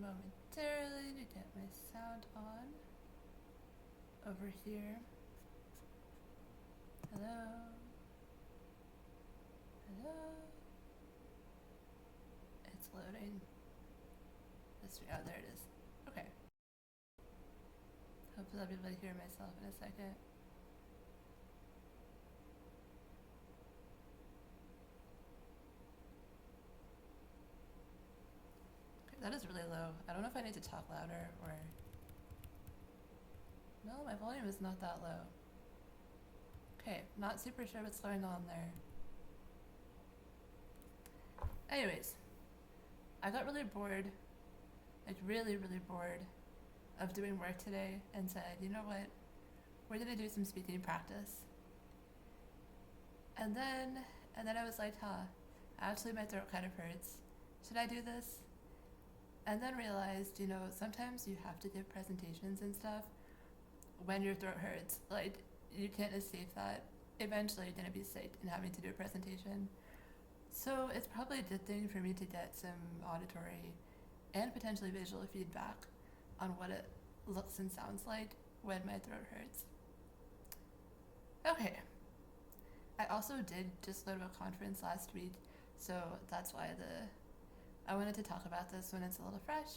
momentarily to get my sound on over here. Hello? Hello? It's loading. Oh, there it is. Okay. Hopefully I'll be able to hear myself in a second. Okay, that is really low. I don't know if I need to talk louder or... No, my volume is not that low. Okay, not super sure what's going on there. Anyways, I got really bored, like really bored of doing work today and said, you know what, we're gonna do some speaking practice. And then I was like, actually my throat kind of hurts. Should I do this? And then realized, sometimes you have to give presentations and stuff when your throat hurts. Like, you can't escape that. Eventually you're gonna be sick and having to do a presentation. So it's probably a good thing for me to get some auditory and potentially visual feedback on what it looks and sounds like when my throat hurts. Okay. I also did just go to a conference last week, so that's why I wanted to talk about this when it's a little fresh.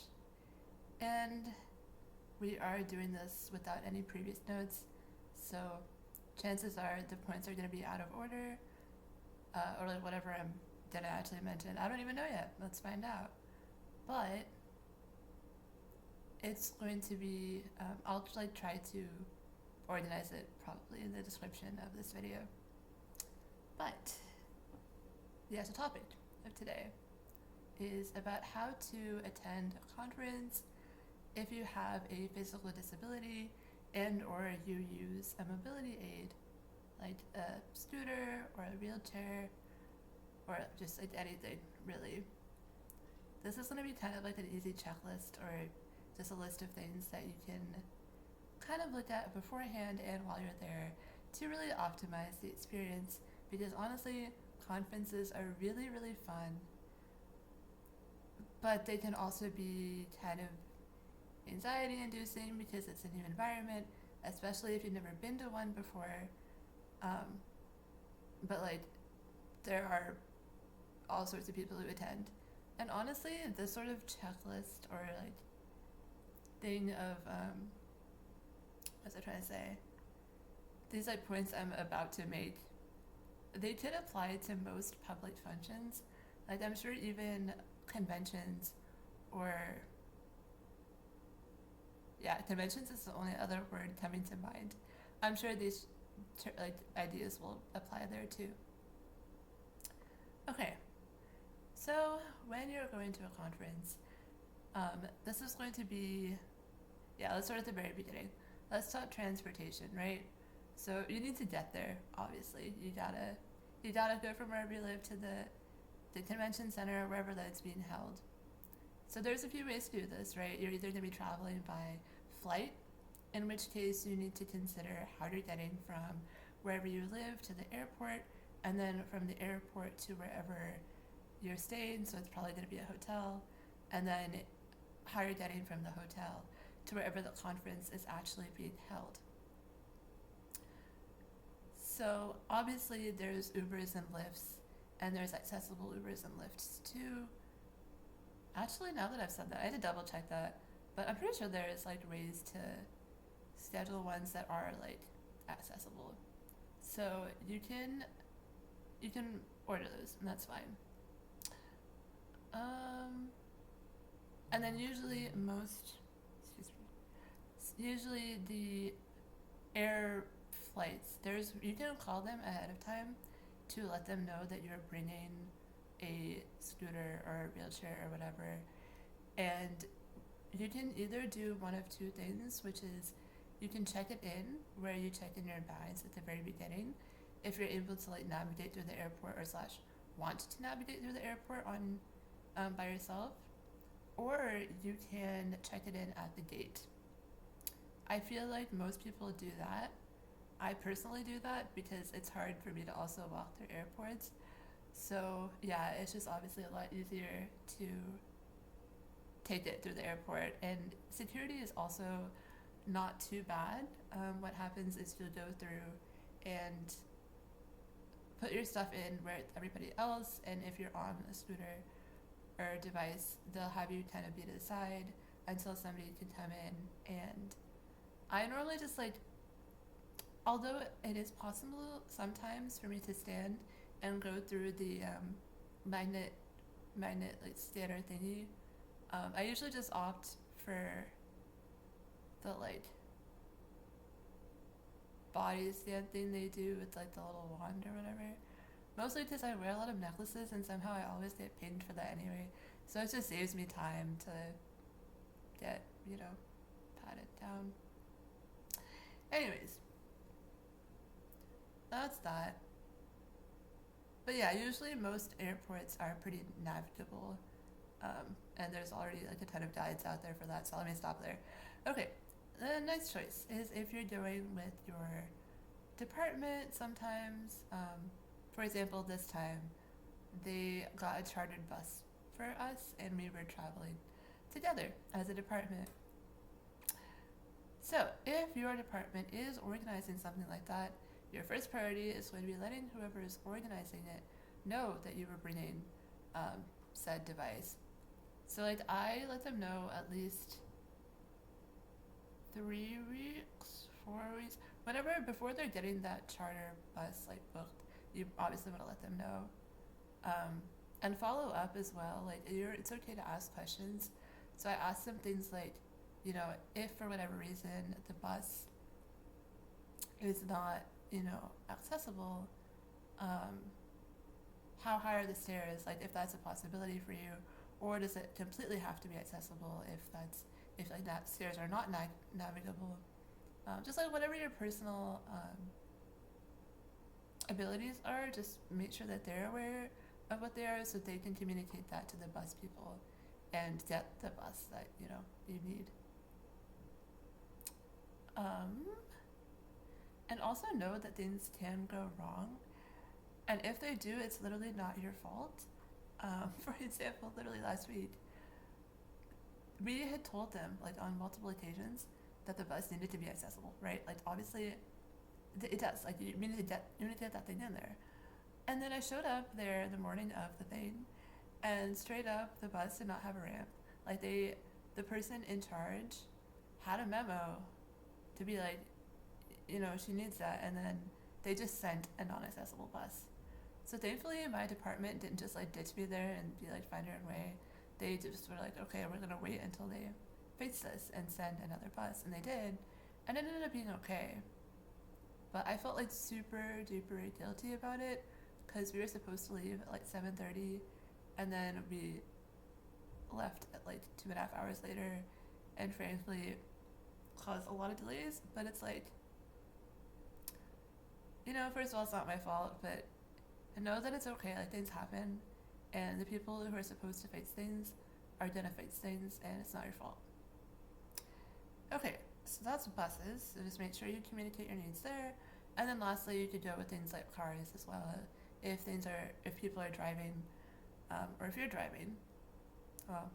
And we are doing this without any previous notes, so chances are the points are going to be out of order, or like whatever I'm gonna actually mention. I don't even know yet. Let's find out. But it's going to be, I'll like try to organize it probably in the description of this video. But the actual topic of today is about how to attend a conference if you have a physical disability and or you use a mobility aid like a scooter or a wheelchair or just like anything really. This is going to be kind of like an easy checklist or just a list of things that you can kind of look at beforehand and while you're there to really optimize the experience, because honestly conferences are really fun, but they can also be kind of anxiety inducing because it's a new environment, especially if you've never been to one before. But like there are all sorts of people who attend, and honestly this sort of checklist or like thing of what's I trying to say, these like points I'm about to make, they could apply to most public functions. Like I'm sure even conventions or conventions is the only other word coming to mind. I'm sure these like ideas will apply there too. Okay, so when you're going to a conference, this is going to be, let's start at the very beginning. Let's talk transportation, right? So you need to get there, obviously. You gotta go from wherever you live to the convention center or wherever that's being held. So there's a few ways to do this, right? You're either going to be traveling by flight, in which case you need to consider how you're getting from wherever you live to the airport, and then from the airport to wherever you're staying, so it's probably going to be a hotel, and then how you're getting from the hotel to wherever the conference is actually being held. So obviously there's Ubers and Lyfts, and there's accessible Ubers and Lyfts too. Actually, now that I've said that, I had to double check that, but I'm pretty sure there's like ways to schedule ones that are like accessible. So you can order those, and that's fine. And then usually the air flights, you can call them ahead of time to let them know that you're bringing a scooter or a wheelchair or whatever, and you can either do one of two things, which is you can check it in where you check in your bags at the very beginning if you're able to like navigate through the airport or / want to navigate through the airport on by yourself, or you can check it in at the gate. I feel like most people do that. I personally do that because it's hard for me to also walk through airports. So yeah, it's just obviously a lot easier to take it through the airport. And security is also not too bad. What happens is you'll go through and put your stuff in where everybody else, and if you're on a scooter or a device, they'll have you kind of be to the side until somebody can come in. And I normally just like, although it is possible sometimes for me to stand and go through the magnet like scanner thingy, I usually just opt for the like body scan thing they do with like the little wand or whatever. Mostly because I wear a lot of necklaces and somehow I always get pinged for that anyway. So it just saves me time to get, patted down. Anyways, that's that. But yeah, usually most airports are pretty navigable. And there's already like a ton of guides out there for that, so let me stop there. Okay, the next choice is if you're going with your department sometimes. For example, this time they got a chartered bus for us and we were traveling together as a department. So if your department is organizing something like that, your first priority is going to be letting whoever is organizing it know that you were bringing said device. So like I let them know at least 3 weeks, 4 weeks, whenever before they're getting that charter bus like booked, you obviously want to let them know. And follow up as well. Like it's okay to ask questions. So I asked them things like, if for whatever reason the bus is not, accessible, how high are the stairs? Like if that's a possibility for you, or does it completely have to be accessible if like that stairs are not navigable? Just like whatever your personal abilities are, just make sure that they're aware of what they are so they can communicate that to the bus people and get the bus that you need. And also know that things can go wrong, and if they do, it's literally not your fault. For example, literally last week we had told them like on multiple occasions that the bus needed to be accessible, right? Like obviously it does, like you need to get that thing in there. And then I showed up there the morning of the thing, and straight up the bus did not have a ramp. Like the person in charge had a memo to be like, she needs that, and then they just sent a non-accessible bus. So thankfully my department didn't just like ditch me there and be like, find your own way. They just were like, okay, we're gonna wait until they fix this and send another bus, and they did, and it ended up being okay. But I felt like super duper guilty about it because we were supposed to leave at like 7:30, and then we left at like 2.5 hours later, and frankly caused a lot of delays. But it's like, first of all, it's not my fault, but I know that it's okay, like things happen, and the people who are supposed to fix things are gonna fix things, and it's not your fault. Okay, so that's buses, so just make sure you communicate your needs there. And then lastly, you could go with things like cars as well. If people are driving, or if you're driving, well,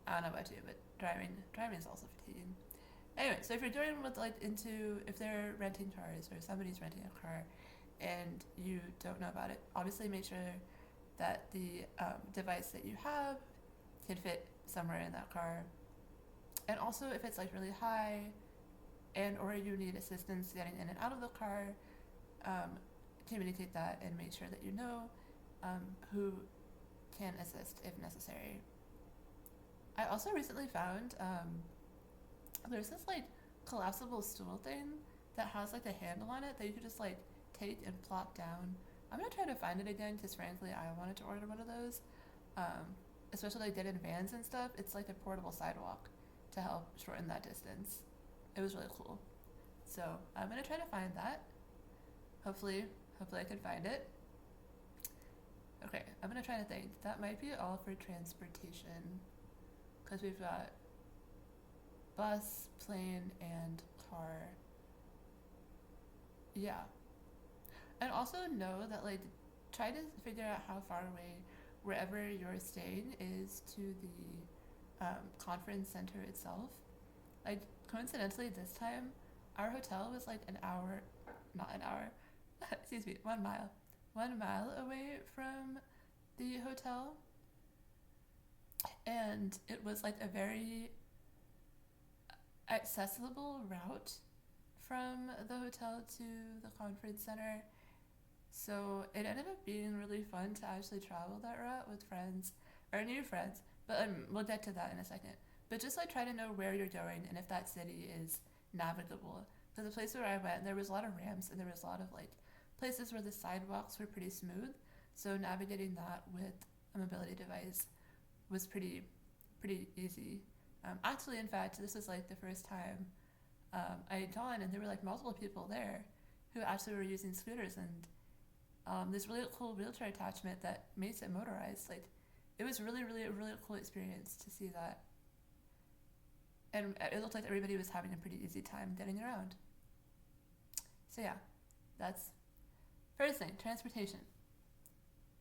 I don't know about you, but driving is also fatiguing. Anyway, so if you're doing with if they're renting cars or somebody's renting a car and you don't know about it, obviously make sure that the device that you have can fit somewhere in that car. And also if it's like really high and or you need assistance getting in and out of the car, communicate that and make sure that you know who can assist if necessary. I also recently found there's this like collapsible stool thing that has like a handle on it that you could just like take and plop down. I'm gonna try to find it again because frankly I wanted to order one of those, especially like in vans and stuff. It's like a portable sidewalk to help shorten that distance. It was really cool. So I'm gonna try to find that. Hopefully I can find it. Okay, I'm gonna try to think. That might be all for transportation because we've got bus, plane, and car. Yeah. And also know that try to figure out how far away wherever you're staying is to the conference center itself. Like, coincidentally, this time, our hotel was like an hour, not an hour, excuse me, 1 mile, 1 mile away from the hotel. And it was like a very accessible route from the hotel to the conference center. So it ended up being really fun to actually travel that route with friends, or new friends, but we'll get to that in a second. But just like try to know where you're going and if that city is navigable. Because the place where I went, there was a lot of ramps and there was a lot of like places where the sidewalks were pretty smooth. So navigating that with a mobility device was pretty easy. Actually, in fact, this was like the first time I had gone, and there were like multiple people there who actually were using scooters, and this really cool wheelchair attachment that makes it motorized. Like, it was really a really cool experience to see that, and it looked like everybody was having a pretty easy time getting around. So yeah, that's first thing, transportation.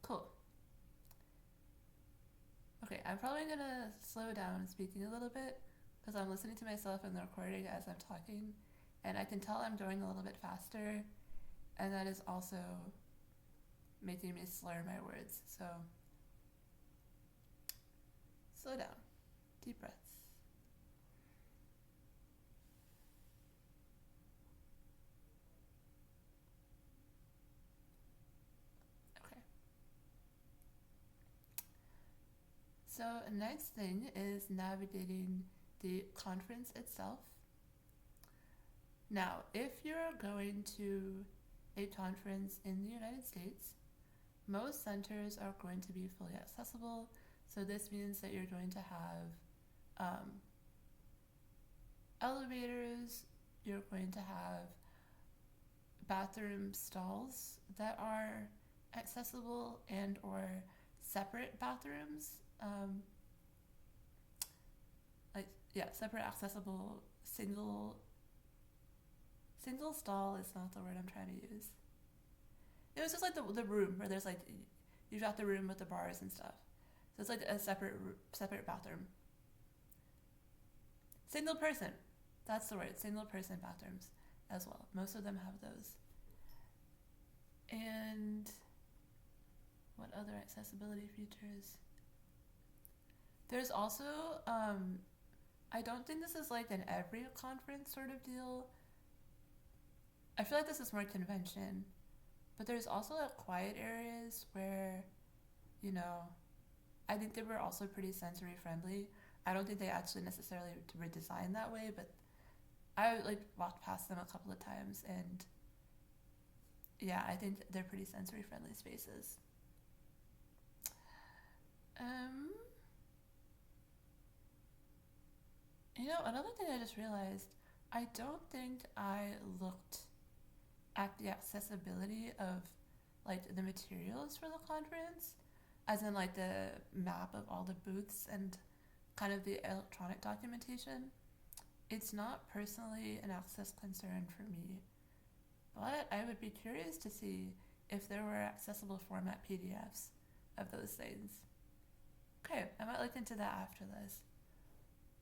Cool. Okay, I'm probably gonna slow down speaking a little bit because I'm listening to myself in the recording as I'm talking, and I can tell I'm going a little bit faster, and that is also making me slur my words. So, slow down. Deep breaths. Okay. So, next thing is navigating the conference itself. Now, if you're going to a conference in the United States, most centers are going to be fully accessible. So this means that you're going to have elevators, you're going to have bathroom stalls that are accessible and or separate bathrooms. Separate accessible single stall is not the word I'm trying to use. It was just like the room where there's like, you've got the room with the bars and stuff. So it's like a separate bathroom. Single person, that's the word, single person bathrooms as well. Most of them have those. And what other accessibility features? There's also, I don't think this is like an every conference sort of deal. I feel like this is more convention. But there's also like quiet areas where, I think they were also pretty sensory friendly. I don't think they actually necessarily were designed that way, but I like walked past them a couple of times, and yeah, I think they're pretty sensory friendly spaces. Another thing I just realized, I don't think I looked at the accessibility of like the materials for the conference, as in like the map of all the booths and kind of the electronic documentation. It's not personally an access concern for me, but I would be curious to see if there were accessible format PDFs of those things. Okay, I might look into that after this.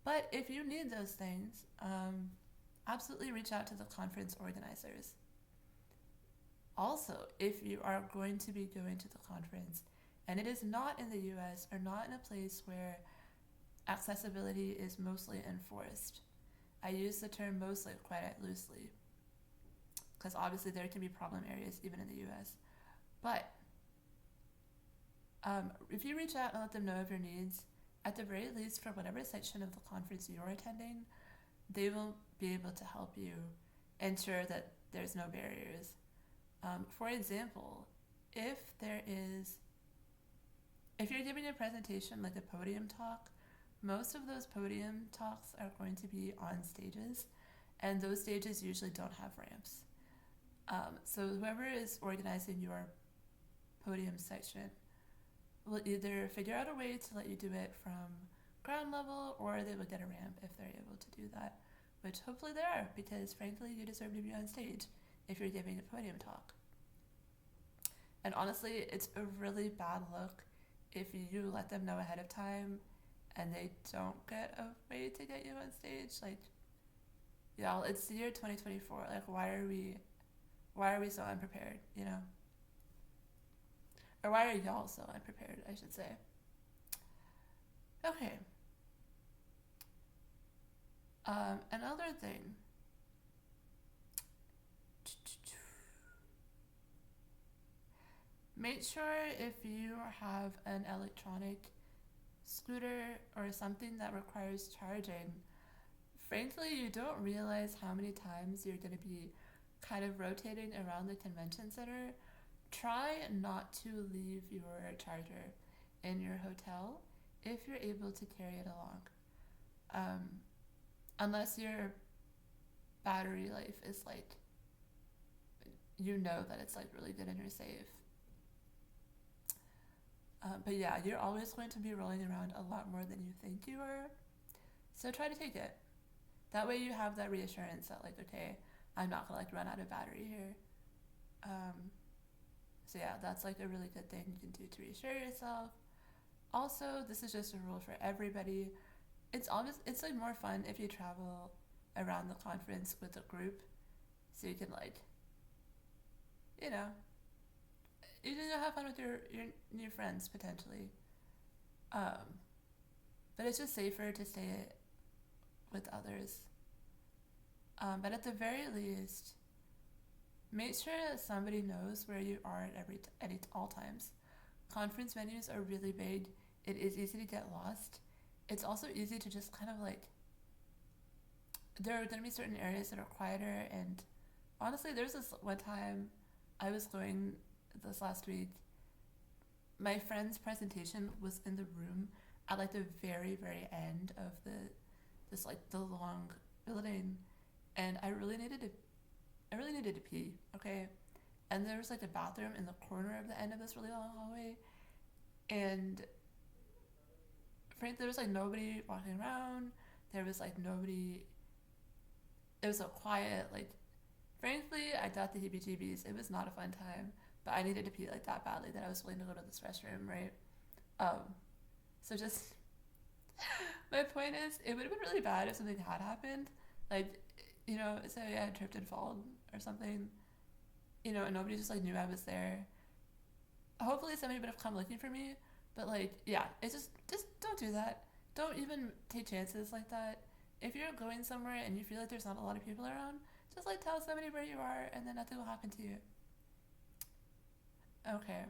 But if you need those things, absolutely reach out to the conference organizers. Also, if you are going to be going to the conference and it is not in the US or not in a place where accessibility is mostly enforced, I use the term mostly quite loosely because obviously there can be problem areas even in the US. But if you reach out and let them know of your needs, at the very least for whatever section of the conference you're attending, they will be able to help you ensure that there's no barriers. For example, if you're giving a presentation like a podium talk, most of those podium talks are going to be on stages, and those stages usually don't have ramps. So whoever is organizing your podium section will either figure out a way to let you do it from ground level, or they will get a ramp if they're able to do that, which hopefully they are, because frankly you deserve to be on stage if you're giving a podium talk. And honestly, it's a really bad look if you let them know ahead of time and they don't get a way to get you on stage, like, y'all, it's the year 2024. Like, why are we so unprepared, you know? Or why are y'all so unprepared, I should say. Okay. Another thing. Make sure if you have an electronic scooter or something that requires charging, frankly, you don't realize how many times you're going to be kind of rotating around the convention center. Try not to leave your charger in your hotel if you're able to carry it along. Unless your battery life is like, you know that it's like really good and you're safe. But yeah, you're always going to be rolling around a lot more than you think you are. So try to take it. That way you have that reassurance that like, okay, I'm not gonna like run out of battery here. So yeah, that's like a really good thing you can do to reassure yourself. Also, this is just a rule for everybody. It's like more fun if you travel around the conference with a group, so you can like, you know, you can have fun with your new friends potentially. But it's just safer to stay with others. But at the very least, make sure that somebody knows where you are at all times. Conference venues are really big. It is easy to get lost. It's also easy to just kind of like, there are going to be certain areas that are quieter, and honestly, there's this one time I was going this last week, my friend's presentation was in the room at like the very, very end of the long building, and I really needed to pee, okay? And there was like a bathroom in the corner of the end of this really long hallway, and frankly, there was like nobody walking around. There was like nobody. It was so quiet. Like, frankly, I got the heebie-jeebies. It was not a fun time, but I needed to pee like that badly that I was willing to go to this restroom, right? So just my point is, it would have been really bad if something had happened, like, you know, say I had tripped and fallen or something, you know, and nobody just like knew I was there. Hopefully, somebody would have come looking for me. But like, yeah, it's just don't do that. Don't even take chances like that. If you're going somewhere and you feel like there's not a lot of people around, just like tell somebody where you are, and then nothing will happen to you. Okay.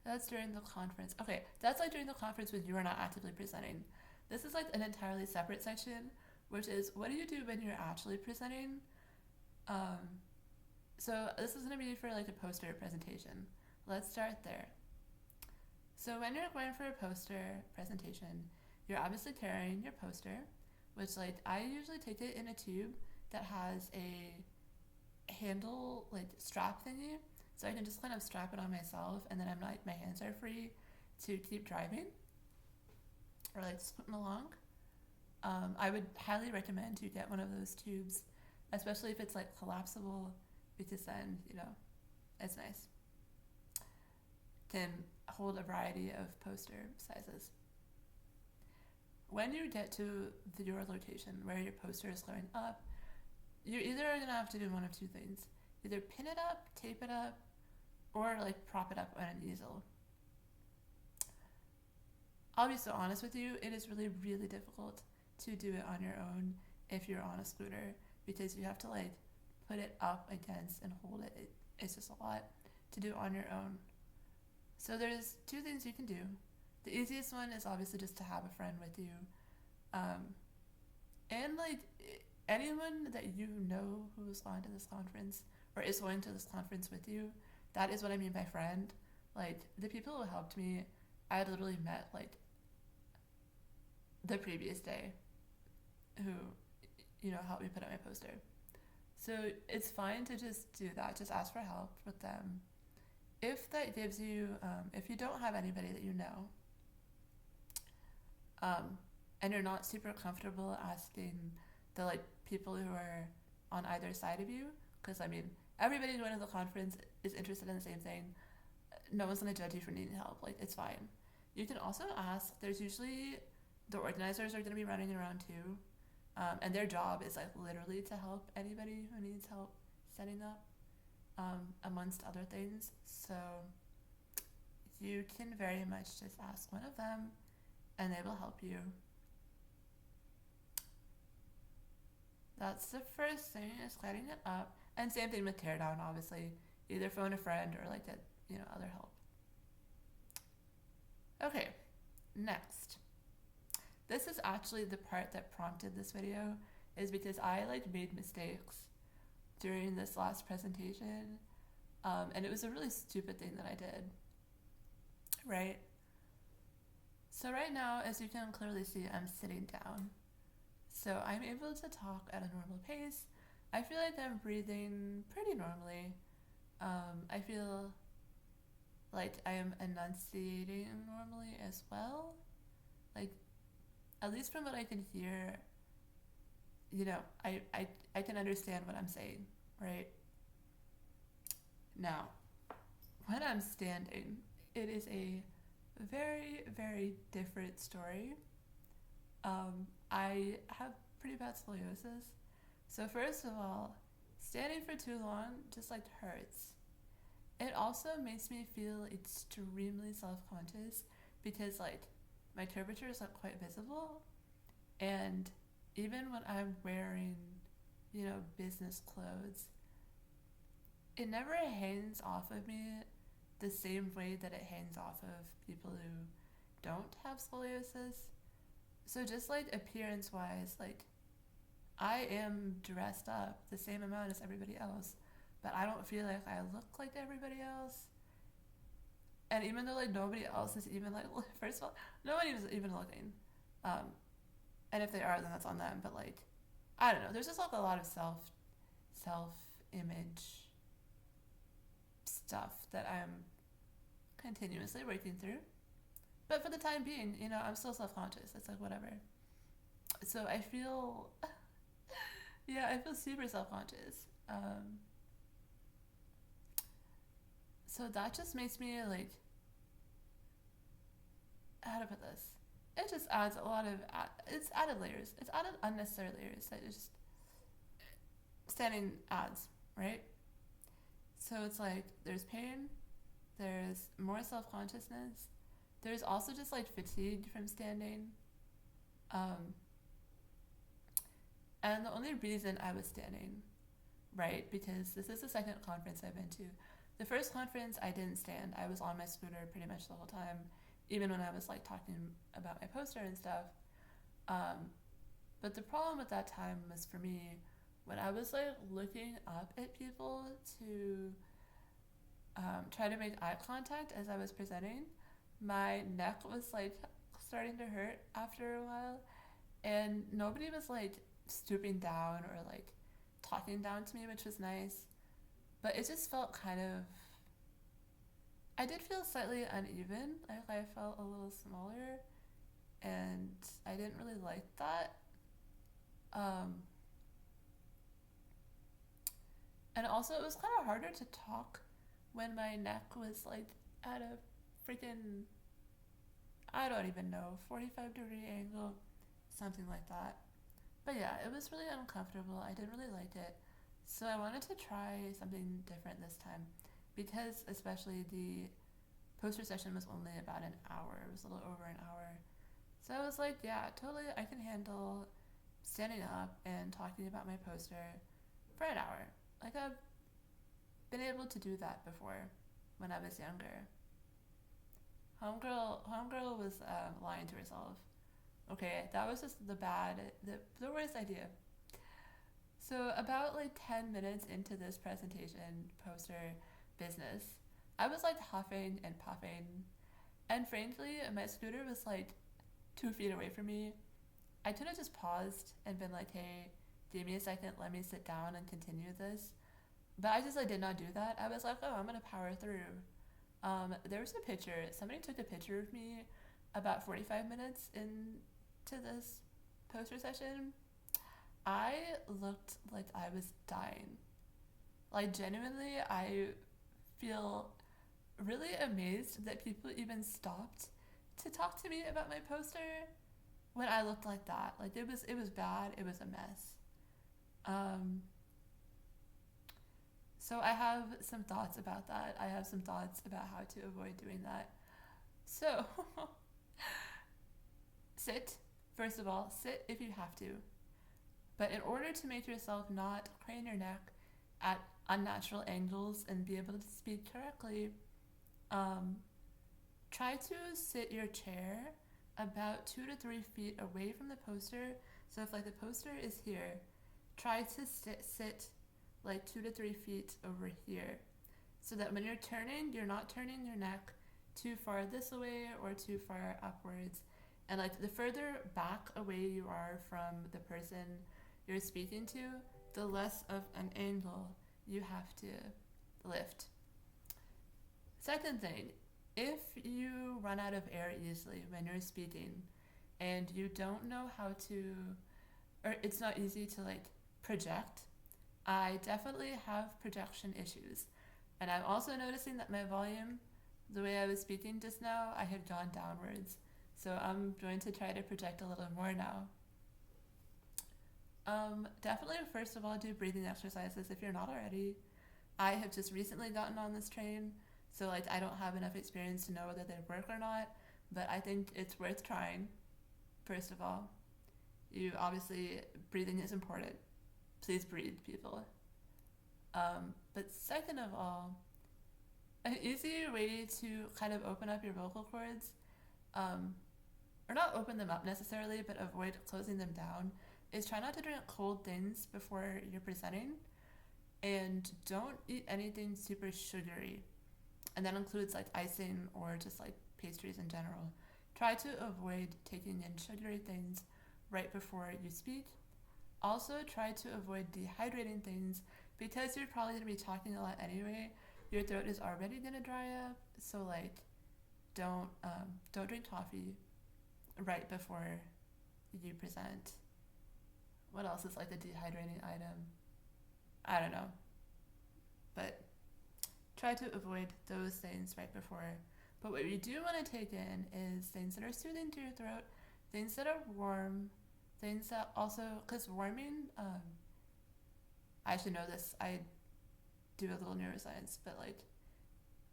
That's during the conference. Okay, that's like during the conference when you are not actively presenting. This is like an entirely separate section, which is what do you do when you're actually presenting? So this is going to be for like a poster presentation. Let's start there. So when you're going for a poster presentation, you're obviously carrying your poster, which like I usually take it in a tube that has a handle like strap thingy, so I can just kind of strap it on myself, and then I'm like, my hands are free to keep driving or like squinting along. I would highly recommend you get one of those tubes, especially if it's like collapsible, because then, you know, it's nice. Can hold a variety of poster sizes. When you get to your location where your poster is going up, you're either going to have to do one of two things. Either pin it up, tape it up, or like prop it up on an easel. I'll be so honest with you, it is really, really difficult to do it on your own if you're on a scooter, because you have to like put it up against and hold it. It's just a lot to do on your own. So there's two things you can do. The easiest one is obviously just to have a friend with you. And like anyone that you know who's gone to this conference or is going to this conference with you, that is what I mean by friend. Like the people who helped me, I had literally met like the previous day who, you know, helped me put up my poster. So it's fine to just do that. Just ask for help with them. If that gives you, if you don't have anybody that you know, and you're not super comfortable asking the like people who are on either side of you, because I mean, everybody going to the conference is interested in the same thing. no one's gonna judge you for needing help. Like, it's fine. You can also ask. There's usually the organizers are gonna be running around too, and their job is like literally to help anybody who needs help setting up, amongst other things. So you can very much just ask one of them, and they will help you. That's the first thing, is clearing it up. And same thing with teardown, obviously. Either phone a friend or like get, other help. Okay, next. This is actually the part that prompted this video, is because I like made mistakes during this last presentation. And it was a really stupid thing that I did, right? So right now, as you can clearly see, I'm sitting down. So I'm able to talk at a normal pace. I feel like I'm breathing pretty normally. I feel like I am enunciating normally as well. Like, at least from what I can hear, I can understand what I'm saying, right? Now, when I'm standing, it is a very, very different story. I have pretty bad scoliosis. So first of all, standing for too long just like hurts. It also makes me feel extremely self-conscious because like my curvature is not quite visible, and even when I'm wearing, business clothes, it never hangs off of me the same way that it hangs off of people who don't have scoliosis. So just like appearance wise, like I am dressed up the same amount as everybody else, but I don't feel like I look like everybody else. And even though like nobody else is even like, first of all, nobody is even looking. And if they are, then that's on them. But like, I don't know. There's just like a lot of self-image stuff that I'm continuously working through. But for the time being, I'm still self-conscious. It's like whatever. So I feel, I feel super self-conscious. So that just makes me like, how to put this? It just adds a lot of, it's added layers. It's added unnecessary layers that just standing adds, right? So it's like, there's pain, there's more self-consciousness, there's also just like fatigue from standing. And the only reason I was standing, right, because this is the second conference I've been to. The first conference I didn't stand. I was on my scooter pretty much the whole time, even when I was like talking about my poster and stuff. But the problem with that time was, for me, when I was like looking up at people to try to make eye contact as I was presenting, my neck was like starting to hurt after a while, and nobody was like stooping down or like talking down to me, which was nice, but it just felt kind of, I did feel slightly uneven. I felt a little smaller, and I didn't really like that. And also, it was kind of harder to talk when my neck was like at a freaking, I don't even know, 45-degree angle, something like that. But yeah, it was really uncomfortable. I didn't really like it. So I wanted to try something different this time, because especially the poster session was only about an hour. It was a little over an hour. So I was like, yeah, totally, I can handle standing up and talking about my poster for an hour. Like, I've been able to do that before when I was younger. Homegirl was lying to herself. Okay, that was just the worst idea. So about like 10 minutes into this presentation poster business, I was like huffing and puffing, and frankly, my scooter was like 2 feet away from me. I could have just paused and been like, hey, give me a second, let me sit down and continue this. But I just like did not do that. I was like, oh, I'm gonna power through. There was a picture. Somebody took a picture of me about 45 minutes into this poster session. I looked like I was dying. Like, genuinely, I feel really amazed that people even stopped to talk to me about my poster when I looked like that. Like it was bad. It was a mess. Um, so I have some thoughts about that. I have some thoughts about how to avoid doing that. So sit. First of all, sit if you have to. But in order to make yourself not crane your neck at unnatural angles and be able to speak correctly, um, try to sit your chair about 2 to 3 feet away from the poster. So if like the poster is here, try to sit like 2 to 3 feet over here, so that when you're turning, you're not turning your neck too far this way or too far upwards. And like the further back away you are from the person you're speaking to, the less of an angle you have to lift. Second thing, if you run out of air easily when you're speaking and you don't know how to, or it's not easy to like project, I definitely have projection issues. And I'm also noticing that my volume, the way I was speaking just now, I had gone downwards. So I'm going to try to project a little more now. Definitely, first of all, do breathing exercises if you're not already. I have just recently gotten on this train, so like I don't have enough experience to know whether they work or not, but I think it's worth trying. First of all, you obviously, breathing is important. Please breathe, people. But second of all, an easier way to kind of open up your vocal cords, um, or not open them up necessarily, but avoid closing them down, is try not to drink cold things before you're presenting, and don't eat anything super sugary. And that includes like icing or just like pastries in general. Try to avoid taking in sugary things right before you speak. Also, try to avoid dehydrating things because you're probably going to be talking a lot anyway. Your throat is already going to dry up, so like don't drink coffee right before you present. What else is like a dehydrating item? I don't know, but try to avoid those things right before. But what you do want to take in is things that are soothing to your throat, things that are warm, things that also, because warming, I should know this, I do a little neuroscience, but like,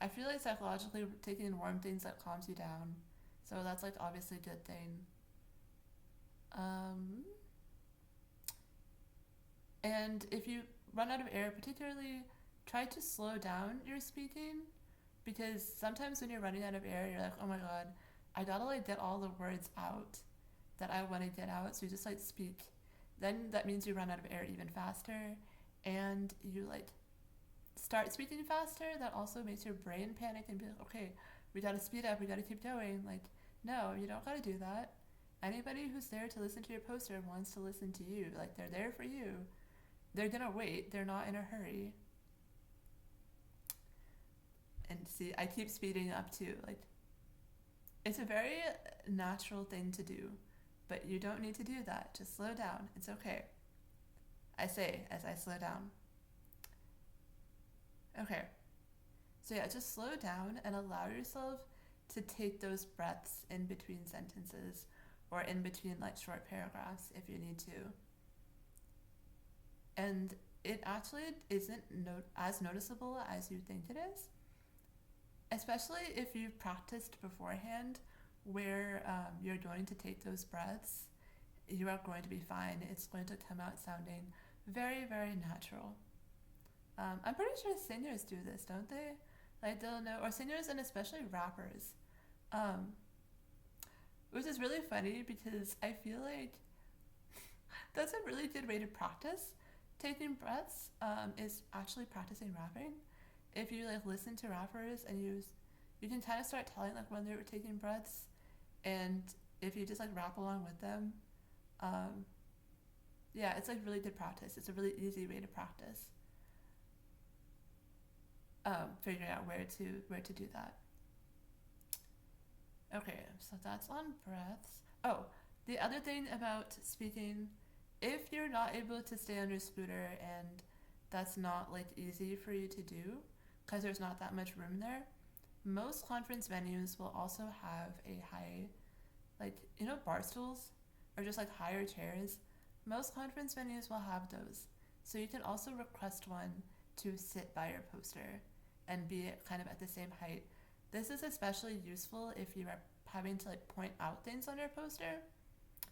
I feel like psychologically taking in warm things that calms you down. So that's like obviously a good thing. And if you run out of air, particularly, try to slow down your speaking, because sometimes when you're running out of air, you're like, oh my god, I gotta like get all the words out that I want to get out. So you just like speak. Then that means you run out of air even faster, and you like start speaking faster. That also makes your brain panic and be like, okay, we gotta speed up, we gotta keep going. Like, no, you don't gotta do that. Anybody who's there to listen to your poster wants to listen to you. Like, they're there for you. They're gonna wait. They're not in a hurry. And see, I keep speeding up too. Like, it's a very natural thing to do, but you don't need to do that. Just slow down. It's okay. I say as I slow down. Okay. So yeah, just slow down and allow yourself to take those breaths in between sentences or in between like short paragraphs if you need to. And it actually isn't as noticeable as you think it is, especially if you've practiced beforehand where you're going to take those breaths. You are going to be fine. It's going to come out sounding very, very natural. I'm pretty sure singers do this, don't they? Like, they'll know, or singers and especially rappers. Which is really funny because I feel like that's a really good way to practice taking breaths, is actually practicing rapping. If you like listen to rappers and you can kind of start telling like when they're taking breaths, and if you just like rap along with them, yeah, it's like really good practice. It's a really easy way to practice. Figuring out where to do that. Okay, so that's on breaths. Oh, the other thing about speaking, if you're not able to stay on your scooter and that's not like easy for you to do because there's not that much room there, Most conference venues will also have a high, like, bar stools or just like higher chairs. Most conference venues will have those. So you can also request one to sit by your poster and be kind of at the same height. This is especially useful if you are having to like point out things on your poster,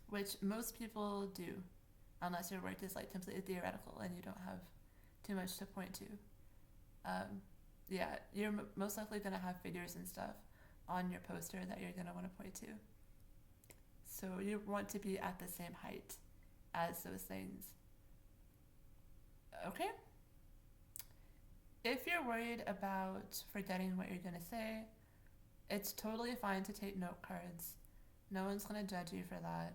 which most people do, unless your work is like completely theoretical and you don't have too much to point to. Um, yeah, you're most likely going to have figures and stuff on your poster that you're going to want to point to. So you want to be at the same height as those things. Okay? If you're worried about forgetting what you're going to say, it's totally fine to take note cards. No one's going to judge you for that.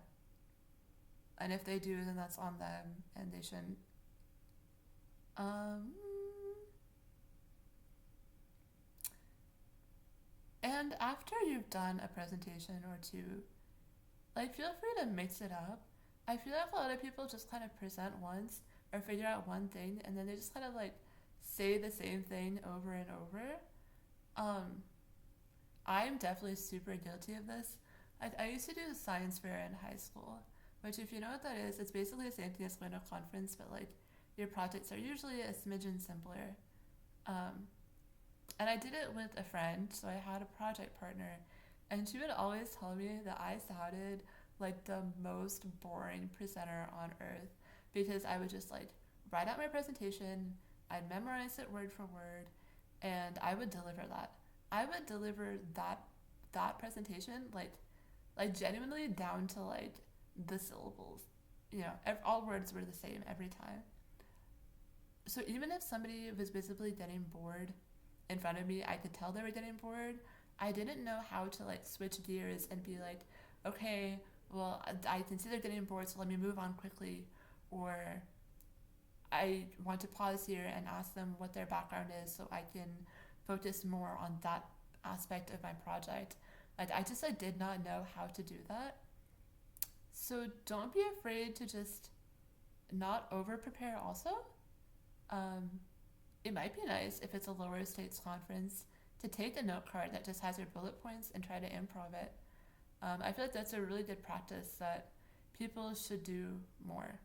And if they do, then that's on them, and they shouldn't. And after you've done a presentation or two, like, feel free to mix it up. I feel like a lot of people just kind of present once or figure out one thing, and then they just kind of like say the same thing over and over. I'm definitely super guilty of this. I used to do a science fair in high school, which, if you know what that is, it's basically the same thing as going to a conference, but like your projects are usually a smidgen simpler. And I did it with a friend, so I had a project partner, and she would always tell me that I sounded like the most boring presenter on earth because I would just like write out my presentation, I'd memorize it word for word, and I would deliver that. I would deliver that presentation like genuinely down to like the syllables. All words were the same every time. So even if somebody was visibly getting bored in front of me, I could tell they were getting bored. I didn't know how to like switch gears and be like, okay, well, I can see they're getting bored, so let me move on quickly. Or I want to pause here and ask them what their background is so I can focus more on that aspect of my project. Like, I did not know how to do that. So don't be afraid to just not over prepare also. It might be nice if it's a lower stakes conference to take a note card that just has your bullet points and try to improv it. I feel like that's a really good practice that people should do more.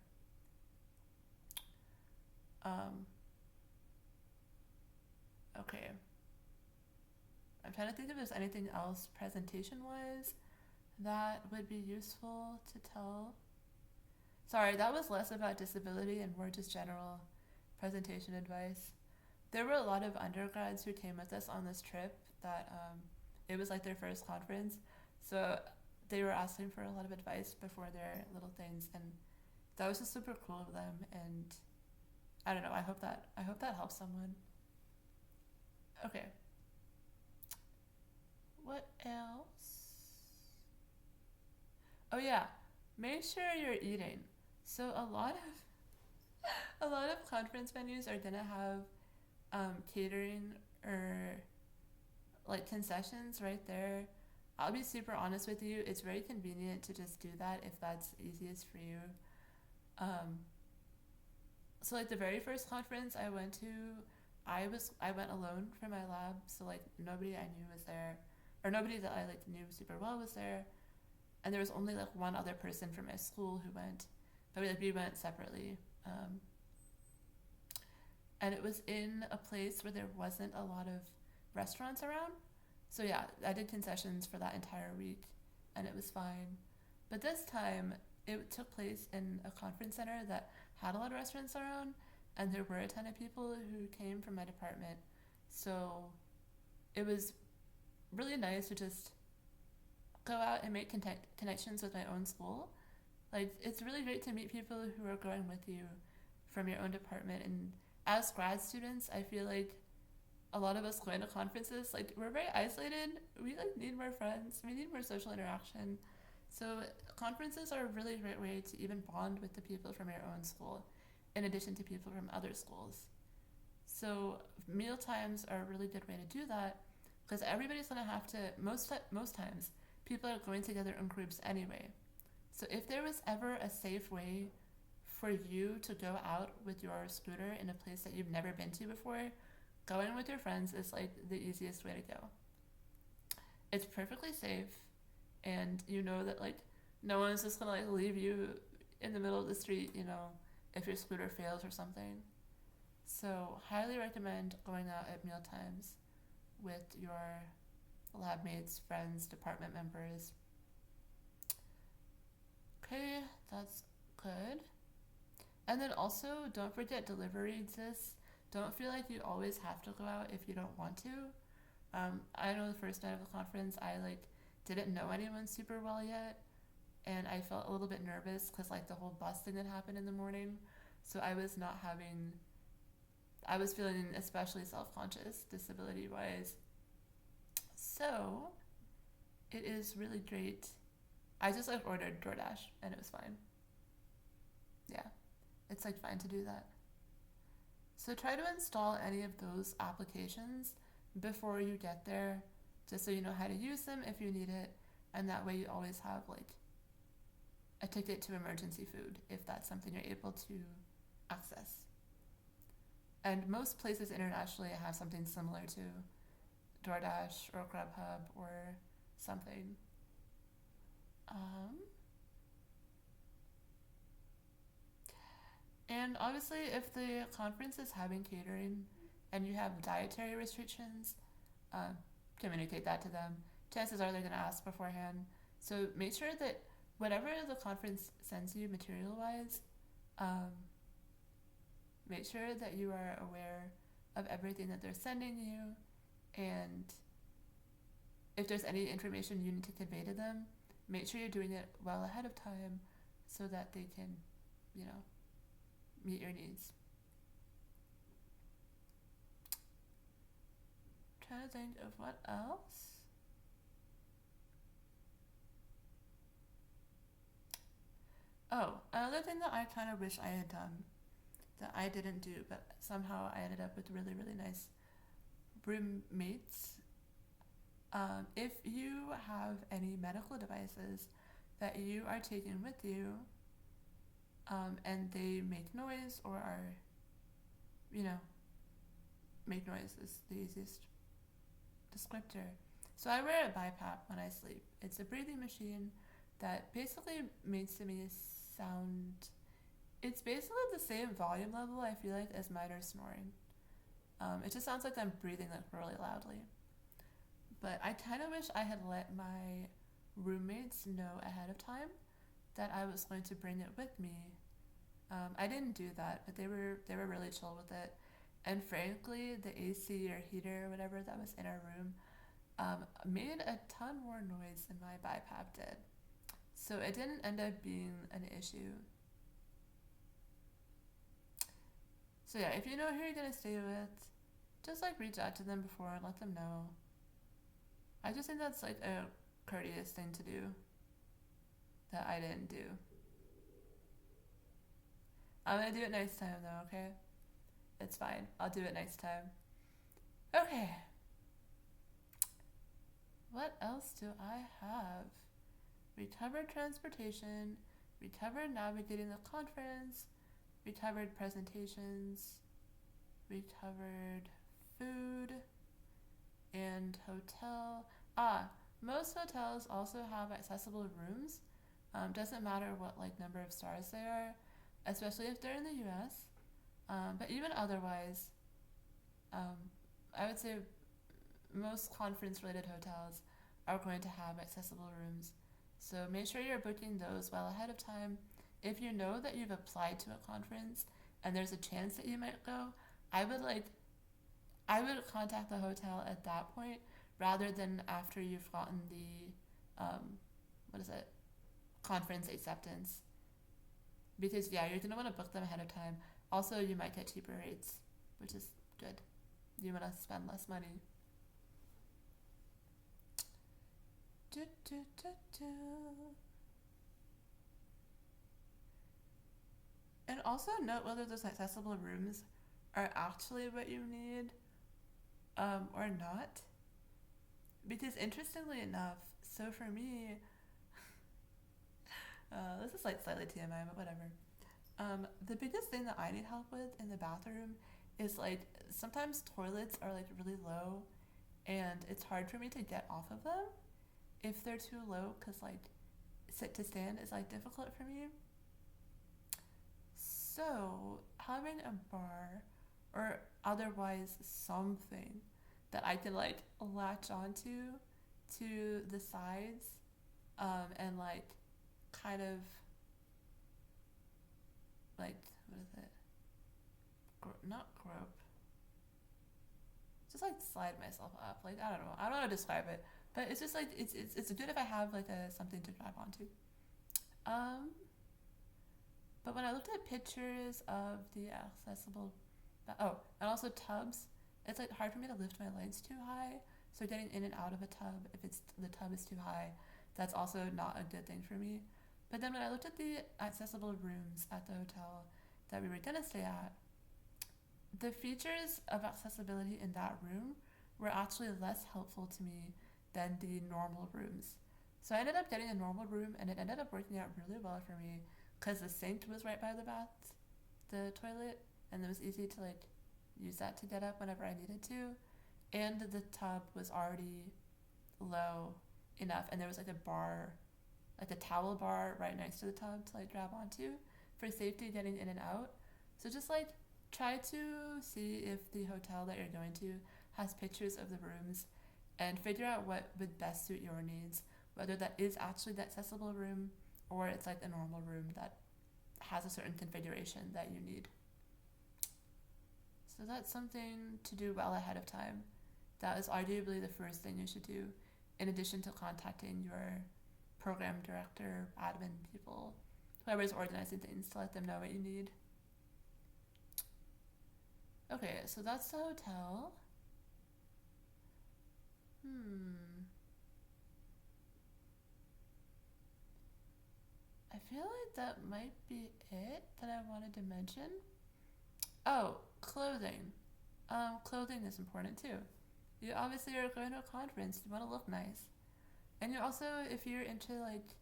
Okay. I'm trying to think if there's anything else presentation-wise that would be useful to tell. Sorry, that was less about disability and more just general presentation advice. There were a lot of undergrads who came with us on this trip that it was like their first conference. So they were asking for a lot of advice before their little things, and that was just super cool of them. And I don't know, I hope that helps someone. Okay. What else? Oh yeah, make sure you're eating. So a lot of conference venues are gonna have catering or like concessions right there. I'll be super honest with you, it's very convenient to just do that if that's easiest for you. So like the very first conference I went to, I went alone for my lab, so like nobody I knew was there, or nobody that I like knew super well was there, and there was only like one other person from my school who went, but we went separately. And it was in a place where there wasn't a lot of restaurants around. So yeah, I did concessions for that entire week, and it was fine. But this time, it took place in a conference center that had a lot of restaurants around, and there were a ton of people who came from my department. So it was really nice to just go out and make connections with my own school. Like, it's really great to meet people who are going with you from your own department. And as grad students, I feel like a lot of us going to conferences, like, we're very isolated. We like need more friends. We need more social interaction. So conferences are a really great way to even bond with the people from your own school, in addition to people from other schools. So meal times are a really good way to do that, because everybody's gonna have to, most times, people are going together in groups anyway. So if there was ever a safe way for you to go out with your scooter in a place that you've never been to before, going with your friends is like the easiest way to go. it's perfectly safe, and you know that like no one's just gonna like leave you in the middle of the street, you know, if your scooter fails or something. So highly recommend going out at meal times with your lab mates, friends, department members. Okay, that's good. And then also, don't forget delivery exists. Don't feel like you always have to go out if you don't want to. I know the first night of the conference, I like didn't know anyone super well yet, and I felt a little bit nervous because like the whole bus thing that happened in the morning. So I was feeling especially self conscious, disability wise. So it is really great. I just like ordered DoorDash and it was fine. Yeah, it's like fine to do that. So try to install any of those applications before you get there, just so you know how to use them if you need it, and that way you always have like a ticket to emergency food if that's something you're able to access. And most places internationally have something similar to DoorDash or Grubhub or something. Um, and obviously, if the conference is having catering and you have dietary restrictions, uh, communicate that to them. Chances are they're going to ask beforehand. So make sure that whatever the conference sends you material wise, um, make sure that you are aware of everything that they're sending you, and if there's any information you need to convey to them, make sure you're doing it well ahead of time so that they can, you know, meet your needs. Trying to think of what else. Oh, another thing that I kind of wish I had done that I didn't do, but somehow I ended up with really, really nice roommates. If you have any medical devices that you are taking with you, and they make noise or are, you know, make noise is the easiest descriptor. So I wear a BiPAP when I sleep. It's a breathing machine that basically makes me sound. It's basically the same volume level I feel like as mine are snoring. It just sounds like I'm breathing like really loudly. But I kind of wish I had let my roommates know ahead of time that I was going to bring it with me. I didn't do that, but they were really chill with it. And frankly, the AC or heater or whatever that was in our room made a ton more noise than my BiPAP did. So it didn't end up being an issue. So yeah, if you know who you're gonna stay with, just like reach out to them before and let them know. I just think that's like a courteous thing to do that I didn't do. I'm gonna do it next time though, okay? It's fine. I'll do it next time. Okay. What else do I have? We covered transportation. We covered navigating the conference. We covered presentations. We covered food and hotel. Most hotels also have accessible rooms. Doesn't matter what like number of stars they are, especially if they're in the U.S. But even otherwise, um, I would say most conference-related hotels are going to have accessible rooms. So make sure you're booking those well ahead of time. If you know that you've applied to a conference and there's a chance that you might go, I would contact the hotel at that point rather than after you've gotten the what is it, conference acceptance. Because yeah, you're gonna want to book them ahead of time. Also, you might get cheaper rates, which is good. You want to spend less money. Do, do, do, do. And also note whether those accessible rooms are actually what you need, or not. Because interestingly enough, so for me, this is like slightly TMI, but whatever. The biggest thing that I need help with in the bathroom is like sometimes toilets are like really low, and it's hard for me to get off of them if they're too low, because like sit to stand is like difficult for me. So having a bar or otherwise something that I can like latch onto to the sides, and like kind of like, what is it? Not grope. Just like slide myself up. Like, I don't know. I don't know how to describe it, but it's just like it's good if I have like a something to grab onto. Um, but when I looked at pictures of the accessible, and also tubs, it's like hard for me to lift my legs too high. So getting in and out of a tub, if it's the tub is too high, that's also not a good thing for me. But then when I looked at the accessible rooms at the hotel that we were gonna stay at, the features of accessibility in that room were actually less helpful to me than the normal rooms. So I ended up getting a normal room, and it ended up working out really well for me because the sink was right by the bath, the toilet, and it was easy to like use that to get up whenever I needed to. And the tub was already low enough, and there was like a bar, like a towel bar right next to the tub to like grab onto for safety getting in and out. So just like try to see if the hotel that you're going to has pictures of the rooms and figure out what would best suit your needs, whether that is actually the accessible room or it's like a normal room that has a certain configuration that you need. So that's something to do well ahead of time. That is arguably the first thing you should do, in addition to contacting your program director, admin people, whoever is organizing things, to let them know what you need. Okay, so that's the hotel. I feel like that might be it that I wanted to mention. Oh, clothing. Clothing is important too. You obviously are going to a conference, you want to look nice. And you also, if you're into like,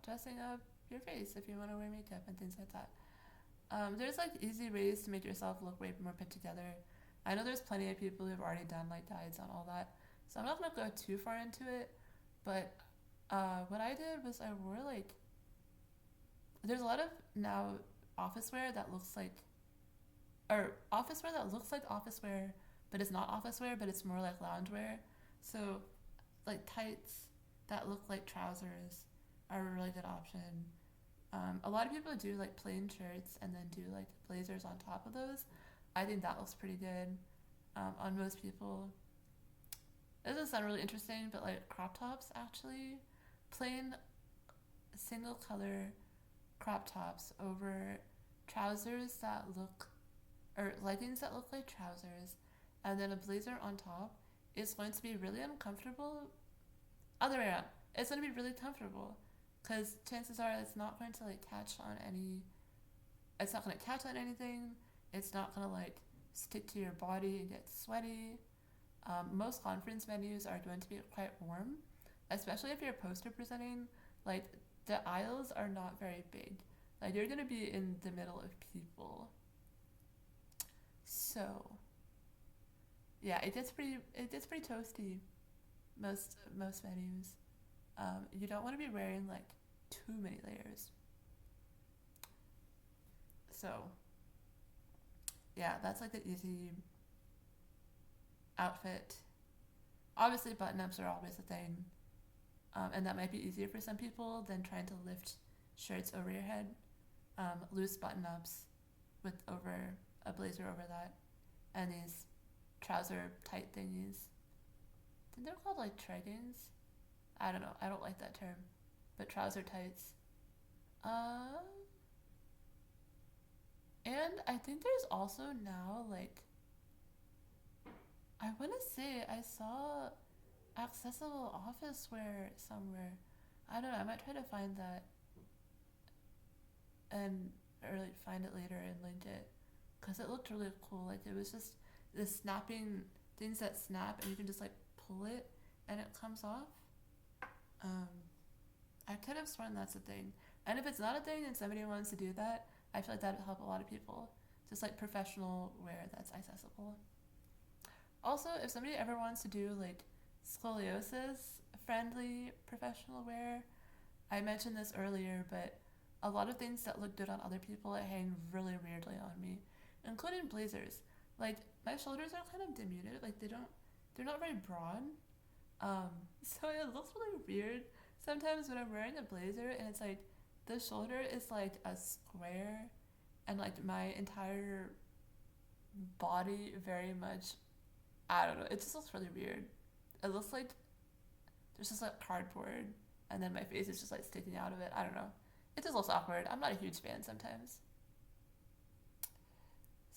dressing up your face, if you want to wear makeup and things like that. There's like easy ways to make yourself look way more put together. I know there's plenty of people who've already done like guides on all that, so I'm not gonna go too far into it. But what I did was I wore like, there's a lot of now office wear that looks like, or office wear that looks like office wear, but it's not office wear, but it's more like lounge wear. So like tights that look like trousers are a really good option. A lot of people do like plain shirts and then do like blazers on top of those. I think that looks pretty good on most people. It doesn't sound really interesting, but like crop tops actually, plain single color crop tops over trousers that look, or leggings that look like trousers, and then a blazer on top is going to be really uncomfortable. Other way around, it's going to be really comfortable because chances are it's not going to like catch on any, it's not going to catch on anything, it's not going to like stick to your body and get sweaty. Most conference venues are going to be quite warm, especially if you're poster presenting. Like the aisles are not very big, like you're going to be in the middle of people. So yeah, it gets pretty toasty most venues. You don't want to be wearing like too many layers. So yeah, that's like the easy outfit. Obviously, button ups are always a thing, and that might be easier for some people than trying to lift shirts over your head. Loose button ups with over a blazer over that, and these trouser tight thingies. I think they're called like treggings. I don't know. I don't like that term, but trouser tights. And I think there's also now like, I want to say I saw accessible office wear somewhere. I don't know. I might try to find that and or like find it later and link it because it looked really cool. Like it was just the snapping things that snap and you can just like pull it and it comes off. I could have sworn that's a thing. And if it's not a thing and somebody wants to do that, I feel like that would help a lot of people. Just like professional wear that's accessible. Also, if somebody ever wants to do like scoliosis friendly professional wear, I mentioned this earlier, but a lot of things that look good on other people hang really weirdly on me, including blazers. Like my shoulders are kind of denuded, like they're not very broad. Um, so it looks really weird sometimes when I'm wearing a blazer and it's like the shoulder is like a square and like my entire body very much, I don't know, it just looks really weird. It looks like there's just like cardboard and then my face is just like sticking out of it. I don't know. It just looks awkward. I'm not a huge fan sometimes.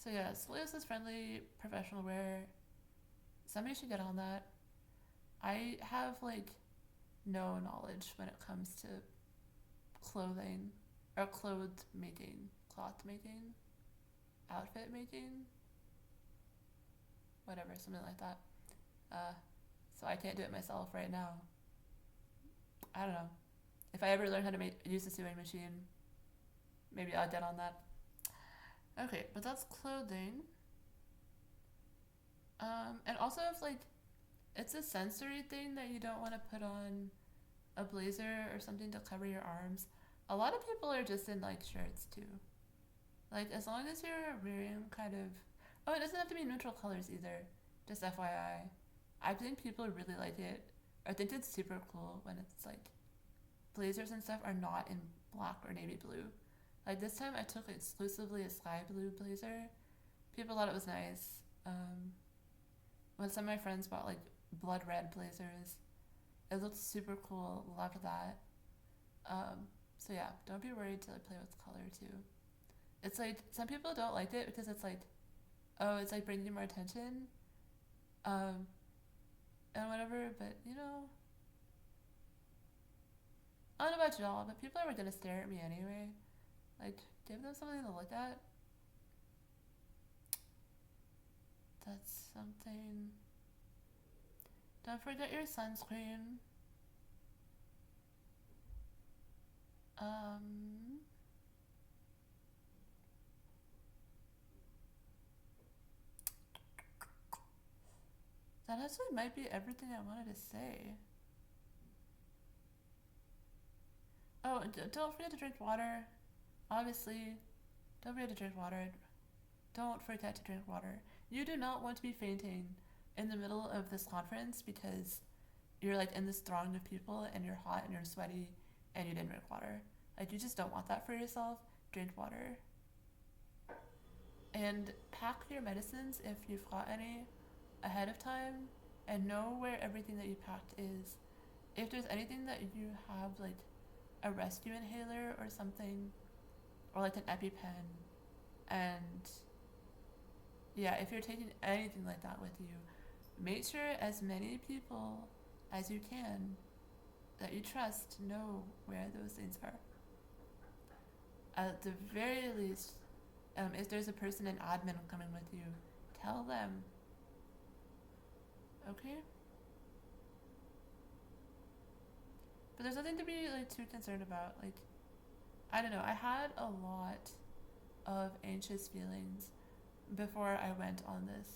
So yeah, scoliosis friendly professional wear. Somebody should get on that. I have like no knowledge when it comes to clothing or cloth making, outfit making, whatever, something like that. Uh, so I can't do it myself right now. I don't know. If I ever learn how to use a sewing machine, maybe I'll get on that. Okay, but that's clothing. And also if like it's a sensory thing that you don't want to put on a blazer or something to cover your arms. A lot of people are just in like shirts too. Like as long as you're wearing kind of, oh, it doesn't have to be neutral colors either. Just FYI, I think people really like it. I think it's super cool when it's like blazers and stuff are not in black or navy blue. Like this time I took exclusively a sky blue blazer. People thought it was nice. When some of my friends bought like blood red blazers, it looked super cool. Loved that. So yeah, don't be worried to like play with color too. It's like some people don't like it because it's like, oh, it's like bringing more attention, um, and whatever. But you know, I don't know about y'all, but people are gonna stare at me anyway. Like, give them something to look at. That's something. Don't forget your sunscreen. Um, that actually might be everything I wanted to say. Oh, don't forget to drink water. Obviously, don't forget to drink water. Don't forget to drink water. You do not want to be fainting in the middle of this conference because you're like in this throng of people and you're hot and you're sweaty and you didn't drink water. Like you just don't want that for yourself. Drink water. And pack your medicines if you've got any ahead of time and know where everything that you packed is. If there's anything that you have like a rescue inhaler or something or like an EpiPen, and yeah, if you're taking anything like that with you, make sure as many people as you can that you trust know where those things are. At the very least, if there's a person in admin coming with you, tell them. Okay? But there's nothing to be like too concerned about. Like, I don't know, I had a lot of anxious feelings before I went on this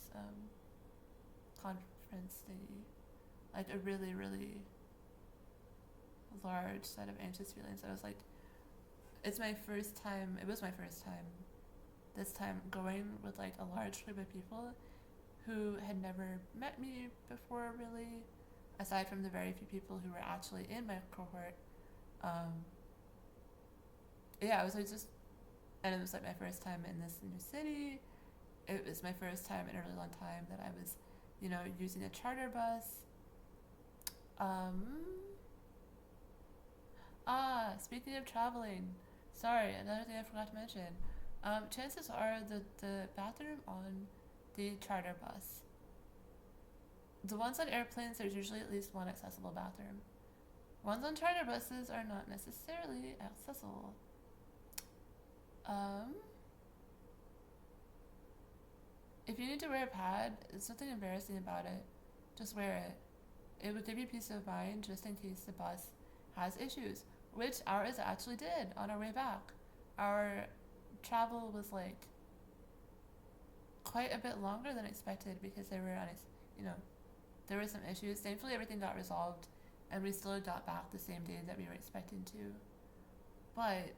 conference thingy. Like a really, really large set of anxious feelings. I was like, it was my first time this time going with like a large group of people who had never met me before really, aside from the very few people who were actually in my cohort. Yeah, I was like just, and it was like my first time in this new city. It was my first time in a really long time that I was, you know, using a charter bus. Speaking of traveling, sorry, another thing I forgot to mention. Chances are the bathroom on the charter bus, the ones on airplanes, there's usually at least one accessible bathroom. Ones on charter buses are not necessarily accessible. If you need to wear a pad, there's nothing embarrassing about it. Just wear it. It would give you peace of mind just in case the bus has issues, which ours actually did on our way back. Our travel was like quite a bit longer than expected because there were you know, there were some issues. Thankfully, everything got resolved, and we still got back the same day that we were expecting to. But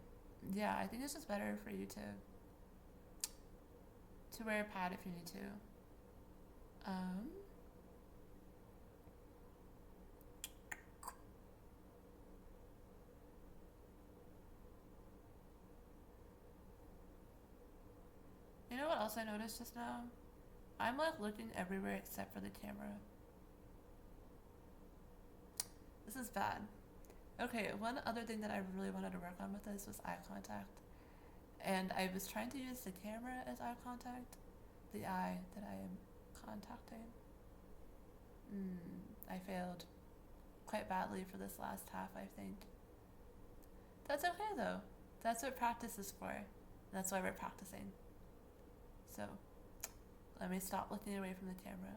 yeah, I think it's just better for you to wear a pad if you need to. Um, you know what else I noticed just now? I'm like looking everywhere except for the camera. This is bad. Okay, one other thing that I really wanted to work on with this was eye contact. And I was trying to use the camera as eye contact, the eye that I am contacting. I failed quite badly for this last half, I think. That's okay though. That's what practice is for. That's why we're practicing. So, let me stop looking away from the camera.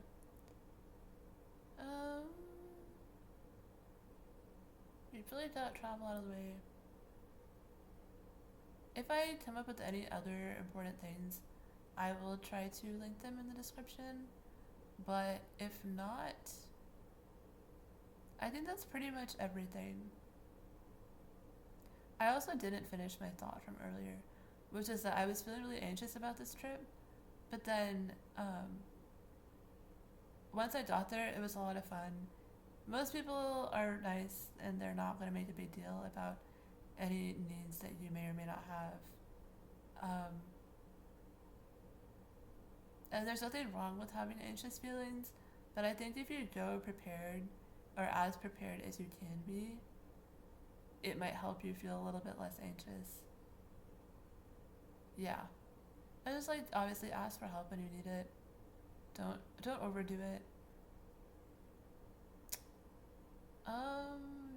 We really got travel out of the way. If I come up with any other important things, I will try to link them in the description. But if not, I think that's pretty much everything. I also didn't finish my thought from earlier, which is that I was feeling really anxious about this trip, but then once I got there, it was a lot of fun. Most people are nice and they're not going to make a big deal about any needs that you may or may not have. And there's nothing wrong with having anxious feelings, but I think if you go prepared or as prepared as you can be, it might help you feel a little bit less anxious. Yeah. And just like obviously ask for help when you need it. Don't overdo it.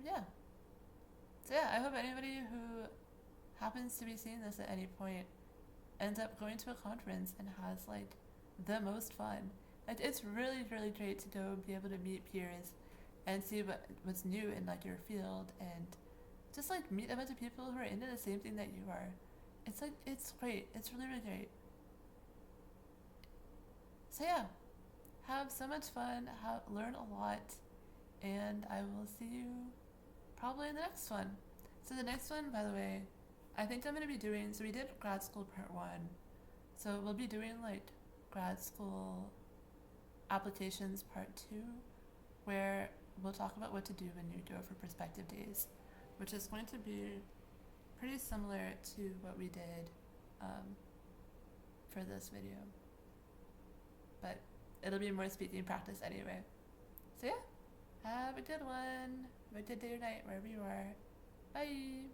Yeah. So yeah, I hope anybody who happens to be seeing this at any point ends up going to a conference and has like the most fun. It's really, really great to go and be able to meet peers and see what's new in like your field and just like meet a bunch of people who are into the same thing that you are. It's like, it's great. It's really, really great. So yeah, have so much fun, learn a lot, and I will see you probably in the next one. So the next one, by the way, I think I'm going to be doing, so we did grad school part 1. So we'll be doing like grad school applications part 2, where we'll talk about what to do when you go for prospective days, which is going to be pretty similar to what we did for this video. But it'll be more speaking practice anyway. So yeah, have a good one. Have a good day or night wherever you are. Bye.